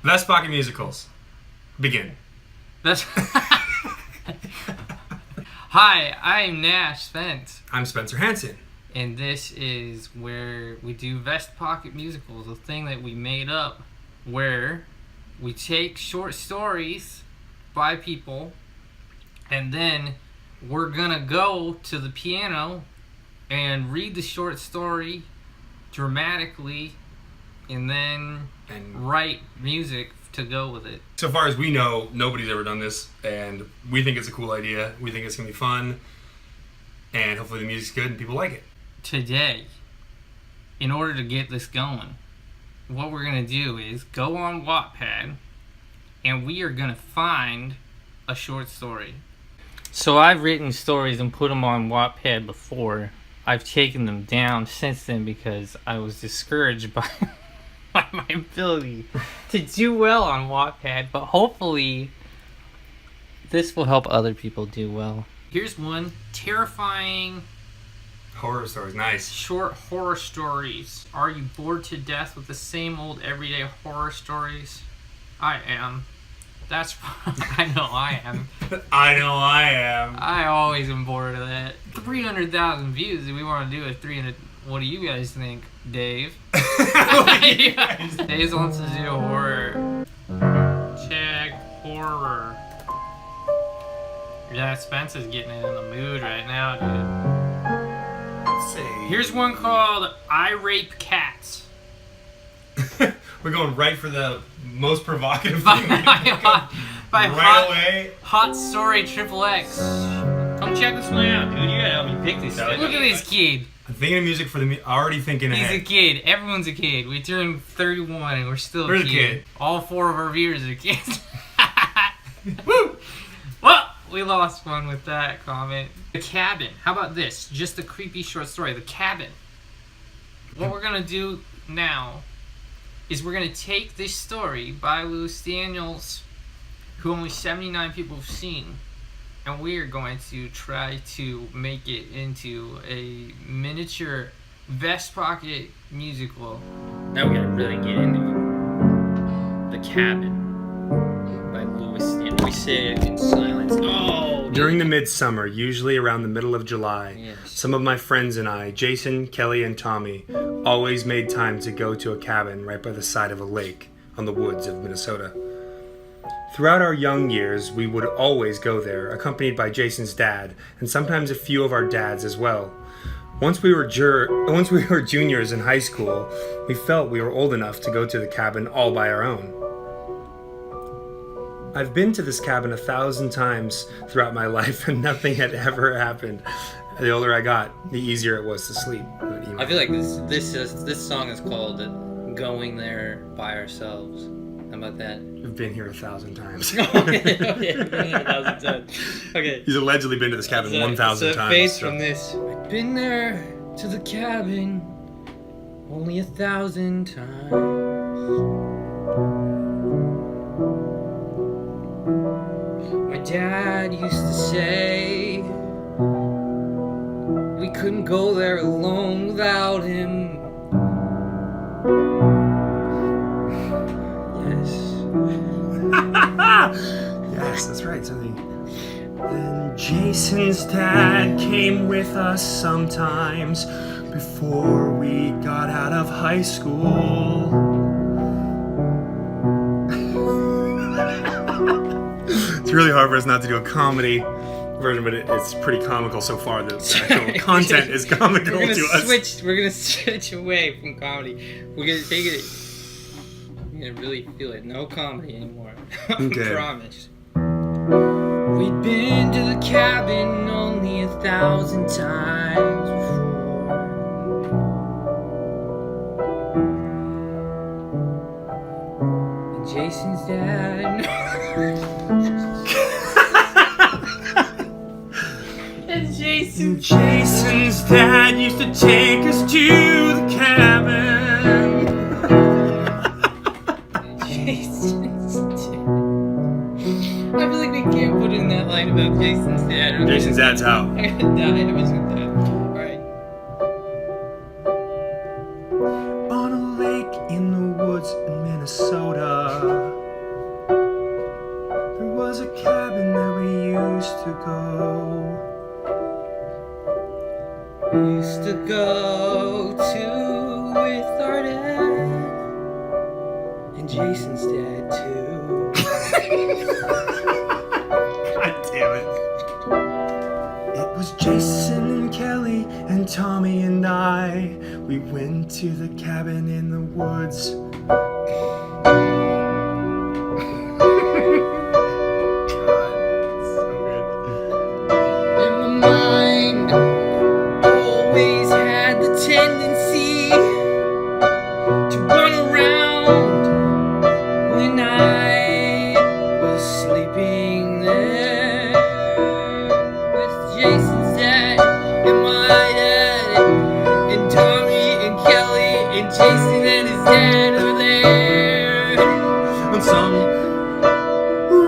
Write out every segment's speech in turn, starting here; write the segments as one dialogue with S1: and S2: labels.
S1: Vest Pocket Musicals. Begin.
S2: That's Hi, I'm Nash Spence,
S1: I'm Spencer Hansen.
S2: and this is where we do Vest Pocket Musicals, a thing that we made up where we take short stories by people and then we're gonna go to the piano and read the short story dramatically and then write music to go with it.
S1: So far as we know, nobody's ever done this, and we think it's a cool idea. We think it's going to be fun, and hopefully the music's good and people like it.
S2: Today, in order to get this going, what we're going to do is go on Wattpad, and we are going to find a short story. So I've written stories and put them on Wattpad before. I've taken them down since then because I was discouraged by my ability to do well on Wattpad, but hopefully this will help other people do well. Here's one: terrifying
S1: Horror stories, nice.
S2: short horror stories. Are you bored to death with the same old everyday horror stories? I am. That's I know I am.
S1: I know I am.
S2: I always am bored of that. 300,000 views. We want to do a 300. What do you guys think, Dave? Dave wants to do horror. Check horror. Yeah, Spence is getting in the mood right now, dude.
S1: Let's see.
S2: Here's one called I Rape Cats.
S1: We're going right for the most provocative
S2: by
S1: thing.
S2: by
S1: Right away.
S2: Hot Story Triple X. Come check this one out, dude. You gotta help me pick this shit. Look at this kid.
S1: I'm thinking of music for the already thinking
S2: He's
S1: ahead.
S2: a kid. Everyone's a kid. We turned 31 and we're still
S1: We're
S2: a
S1: a
S2: kid.
S1: kid.
S2: All 4 of our viewers are kids.
S1: Woo!
S2: Well, we lost one with that comment. The Cabin. How about this? Just a creepy short story. The Cabin. What we're gonna do now is we're gonna take this story by Louis Daniels, who only 79 people have seen, and we are going to try to make it into a miniature Vest Pocket musical. Now we gotta really get into it. The Cabin by Louis Daniels. We say it in silence. Oh!
S1: During the midsummer, usually around the middle of July,
S2: Yes.
S1: some of my friends and I, Jason, Kelly, and Tommy, always made time to go to a cabin right by the side of a lake on the woods of Minnesota. Throughout our young years, we would always go there, accompanied by Jason's dad, and sometimes a few of our dads as well. Once we were juniors in high school, we felt we were old enough to go to the cabin all by our own. I've been to this cabin 1,000 times throughout my life, and nothing had ever happened. The older I got, the easier it was to sleep. But, you know.
S2: I feel like this song is called "Going There by Ourselves." How about that?
S1: We've been here 1,000 times.
S2: Okay, been there 1,000 times. Okay.
S1: He's allegedly been to this cabin 1,000 times.
S2: Face from this. I've been there to the cabin only 1,000 times. My dad used to say we couldn't go there alone without him.
S1: Yes, that's right. So then Jason's dad came with us sometimes before we got out of high school. It's really hard for us not to do a comedy version, but it's pretty comical so far. The actual content is comical to us.
S2: We're gonna switch away from comedy. We're gonna take it. You're gonna really feel it. No comedy anymore.
S1: Okay.
S2: I promise. We'd been to the cabin only 1,000 times before. And Jason's dad. And
S1: Jason's dad used to take us to the cabin.
S2: I feel like we can't put in that line about Jason's dad.
S1: Jason's dad's out.
S2: I'm gonna die. I was gonna die. Alright.
S1: On a lake in the woods in Minnesota,
S2: We used to go to with our dad and Jason's dad too.
S1: God damn it. It was Jason and Kelly and Tommy and I. We went to the cabin in the woods.
S2: In my mind, always had the tendency to run around when I was sleeping there with Jason's dad and my dad and Tommy and Kelly and Jason and his dad were there
S1: On some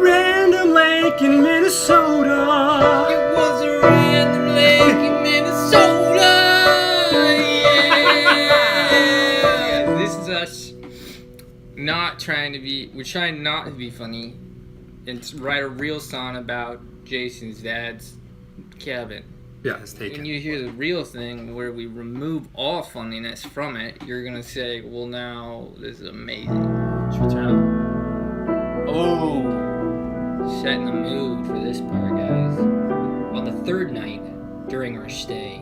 S1: random lake in Minnesota.
S2: It was a random lake in Minnesota. Yeah. This is us not trying to be. We're trying not to be funny and to write a real song about Jason's dad's cabin.
S1: Yeah, it's
S2: When
S1: taken.
S2: you hear the real thing where we remove all funniness from it, you're gonna say, "Well, now this is amazing." Should we turn up? Oh. Setting the mood for this part, guys. On the third night during our stay,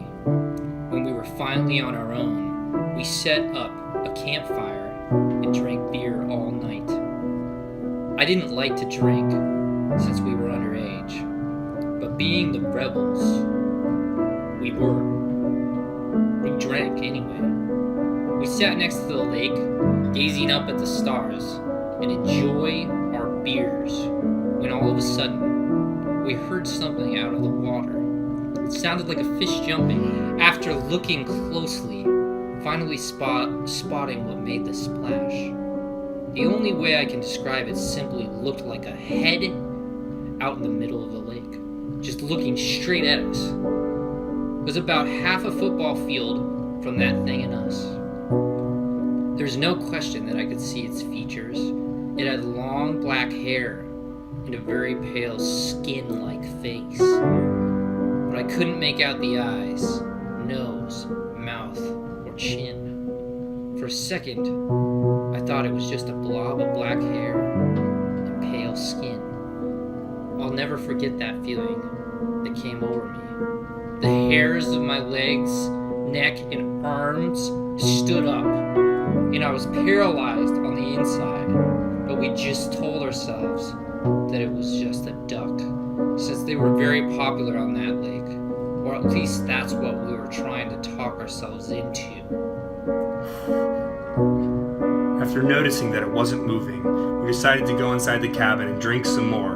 S2: when we were finally on our own, we set up a campfire and drank beer all night. I didn't like to drink since we were underage, but being the rebels we were, we drank anyway. We sat next to the lake, gazing up at the stars and enjoy our beers, when all of a sudden, we heard something out of the water. It sounded like a fish jumping. After looking closely, finally spotting what made the splash. The only way I can describe it simply looked like a head out in the middle of the lake, just looking straight at us. It was about half a football field from that thing and us. There's no question that I could see its features. It had long black hair and a very pale skin-like face. But I couldn't make out the eyes, nose, mouth, or chin. For a second, I thought it was just a blob of black hair and pale skin. I'll never forget that feeling that came over me. The hairs of my legs, neck, and arms stood up, and I was paralyzed on the inside. But we just told ourselves that it was just a duck, since they were very popular on that lake, or at least that's what we were trying to talk ourselves into.
S1: After noticing that it wasn't moving, we decided to go inside the cabin and drink some more.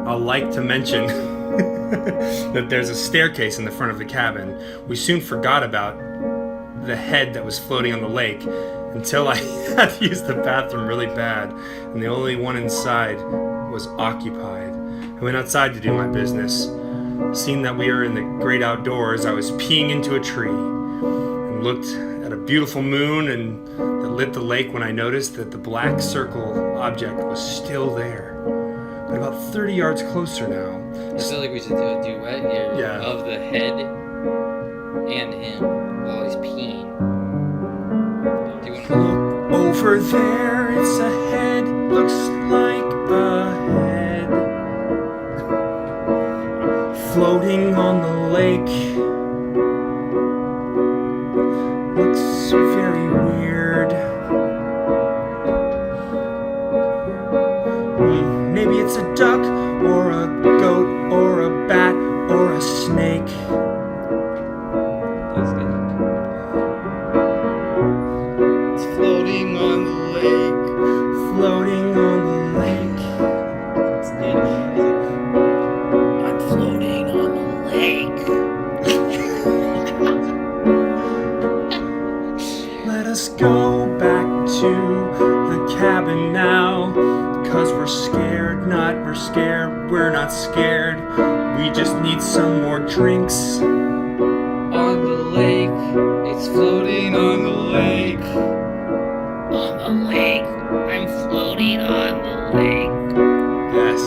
S1: I'll like to mention that there's a staircase in the front of the cabin. We soon forgot about the head that was floating on the lake until I had to use the bathroom really bad, and the only one inside was occupied. I went outside to do my business. Seeing that we were in the great outdoors, I was peeing into a tree and looked at a beautiful moon and that lit the lake when I noticed that the black circle object was still there. But about 30 yards closer now.
S2: I feel like we should do a duet here
S1: Yeah.
S2: of the head and him while he's peeing. Do you want to
S1: Look over there, it's a head, looks like a head. Floating on the lake. Looks very weird. Maybe it's a duck, or a goat, or a bat, or a snake.
S2: It's floating on the lake.
S1: Floating on the lake.
S2: I'm floating on the lake.
S1: Let us go back to the cabin now. 'Cause we're scared, we're not scared. We just need some more drinks.
S2: On the lake, it's floating on the lake. On the lake, I'm floating on the lake.
S1: Yes.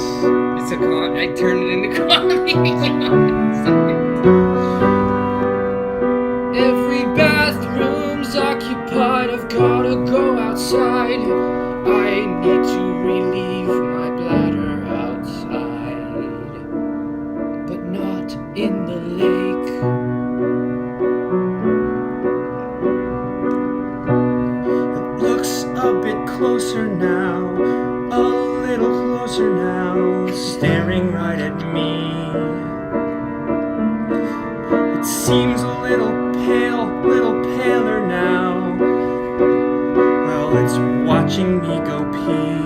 S2: It's a con. I turned it into comedy. Every bathroom's occupied. I've gotta go outside. I need to relieve my bladder outside, but not in the lake.
S1: It looks a bit closer now, a little closer now, staring right at me. It seems a little paler now. Well, it's watching me go pee.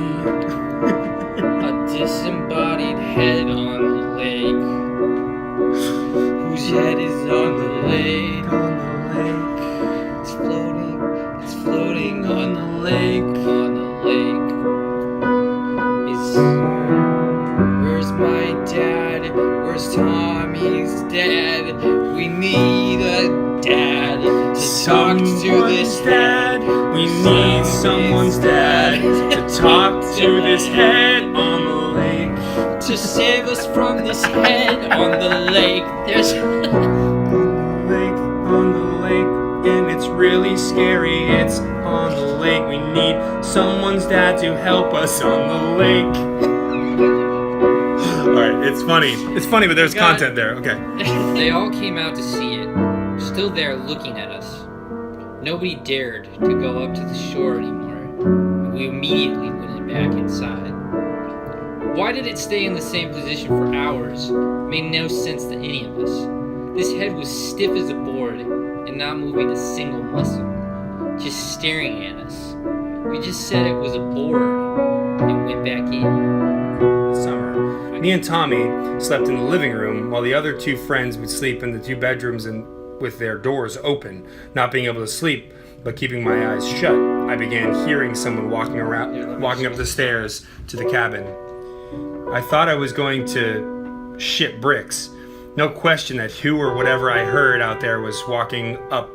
S2: A disembodied head on the lake. Whose head is on the lake?
S1: On the lake.
S2: It's floating on the lake. On the lake. Where's my dad? Where's Tommy's dad? We need a dad to talk to this
S1: dad. We need someone's dad to talk to this head on the lake.
S2: to save us from this head on the lake. There's
S1: on the lake, and it's really scary. It's on the lake. We need someone's dad to help us on the lake. All right, it's funny. It's funny, but there's content there. Okay.
S2: They all came out to see it, still there looking at us. Nobody dared to go up to the shore anymore. We immediately went back inside. Why did it stay in the same position for hours? Made no sense to any of us. This head was stiff as a board and not moving a single muscle, just staring at us. We just said it was a board and went back in.
S1: Summer. Me and Tommy slept in the living room while the other two friends would sleep in the two bedrooms and with their doors open, not being able to sleep but keeping my eyes shut. I began hearing someone walking up the stairs to the cabin. I thought I was going to ship bricks. No question that who or whatever I heard out there was walking up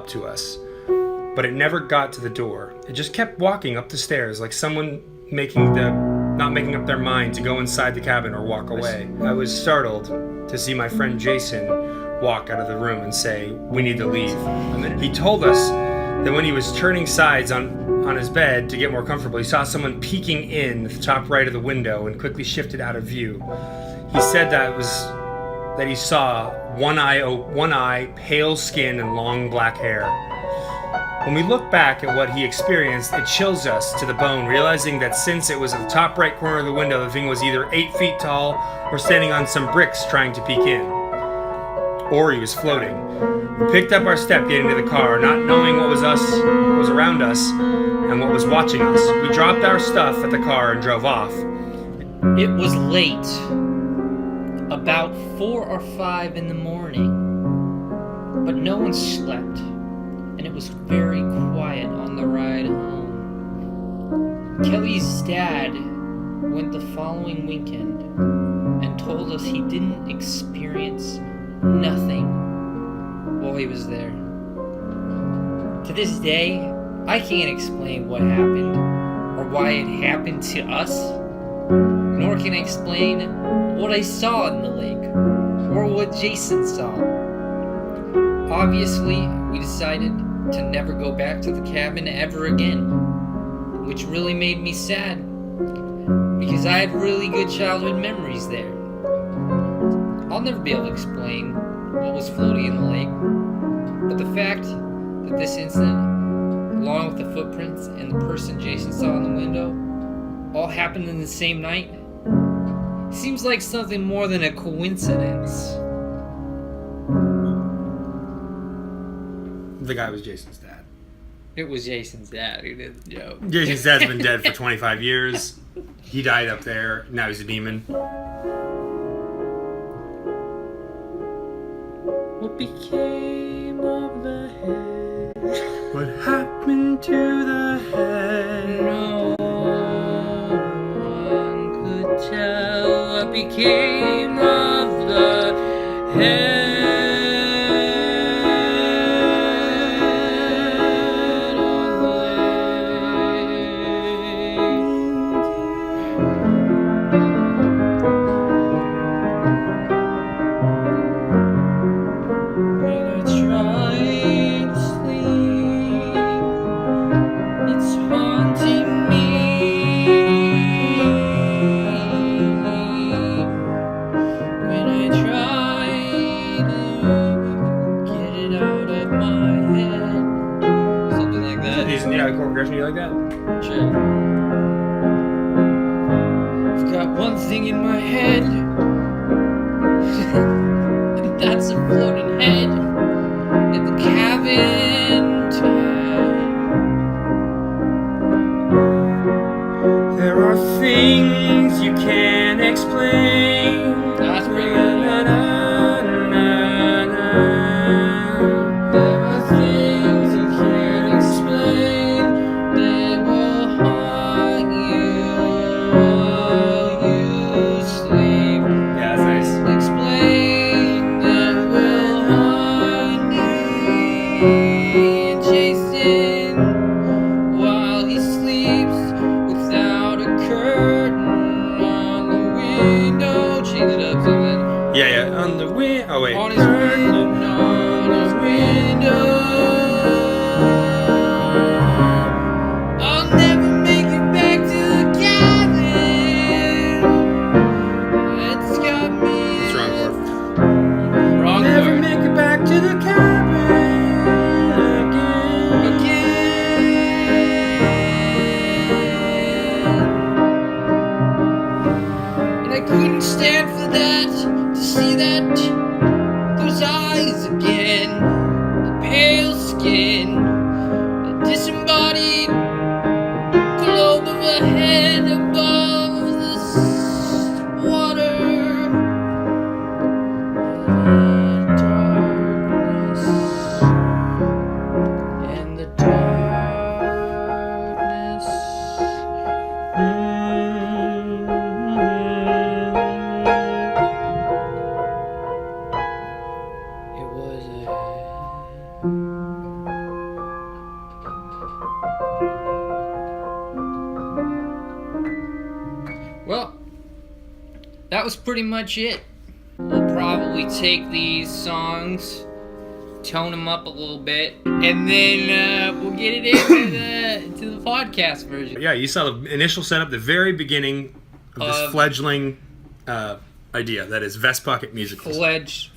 S1: to us. But it never got to the door. It just kept walking up the stairs like someone not making up their mind to go inside the cabin or walk away. I was startled to see my friend Jason walk out of the room and say, "We need to leave." He told us that when he was turning sides on his bed to get more comfortable, he saw someone peeking in at the top right of the window and quickly shifted out of view. He said that he saw one eye, pale skin, and long black hair. When we look back at what he experienced, it chills us to the bone, realizing that since it was at the top right corner of the window, the thing was either 8 feet tall or standing on some bricks trying to peek in. Or he was floating. We picked up our step getting to the car, not knowing what was around us, and what was watching us. We dropped our stuff at the car and drove off.
S2: It was late, about 4 or 5 in the morning, but no one slept, and it was very quiet on the ride home. Kelly's dad went the following weekend and told us he didn't experience nothing while he was there. To this day, I can't explain what happened or why it happened to us, nor can I explain what I saw in the lake or what Jason saw. Obviously, we decided to never go back to the cabin ever again, which really made me sad because I had really good childhood memories there. I'll never be able to explain what was floating in the lake, but the fact that this incident, along with the footprints and the person Jason saw in the window, all happened in the same night, seems like something more than a coincidence.
S1: The guy was Jason's dad.
S2: It was Jason's dad who did the joke.
S1: Jason's dad's been dead for 25 years. He died up there. Now he's a demon.
S2: What became of the head?
S1: What happened to the head?
S2: No one could tell what became of the head. On the lake. It's haunting me. When I try to get it out of my head. Something like that.
S1: Yeah, chord progression. You like that?
S2: Sure. I've got one thing in my head. And that's a floating head in the cabin time.
S1: There are things you can't explain.
S2: That's pretty good.
S1: There are things you can't explain.
S2: They will haunt you while you sleep.
S1: Yeah, that's nice.
S2: Explain that will haunt you. Jason, while he sleeps without a curtain on the window. Change it up something.
S1: Yeah. On the wind. Oh wait.
S2: On his window, on his window. I'll never make it back to the cabin. It's got me.
S1: It's wrong chord.
S2: Wrong
S1: Never
S2: chord.
S1: make it back to the cabin
S2: And I couldn't stand for that, to see that, those eyes again, the pale skin, the disembodied globe of a head above the water. And the darkness. It was Well, that was pretty much it. We'll probably take these songs, tone them up a little bit, and then we'll get it into the podcast version.
S1: Yeah, you saw the initial setup, the very beginning of this fledgling idea that is Vest Pocket Musicals.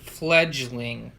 S2: Fledgling.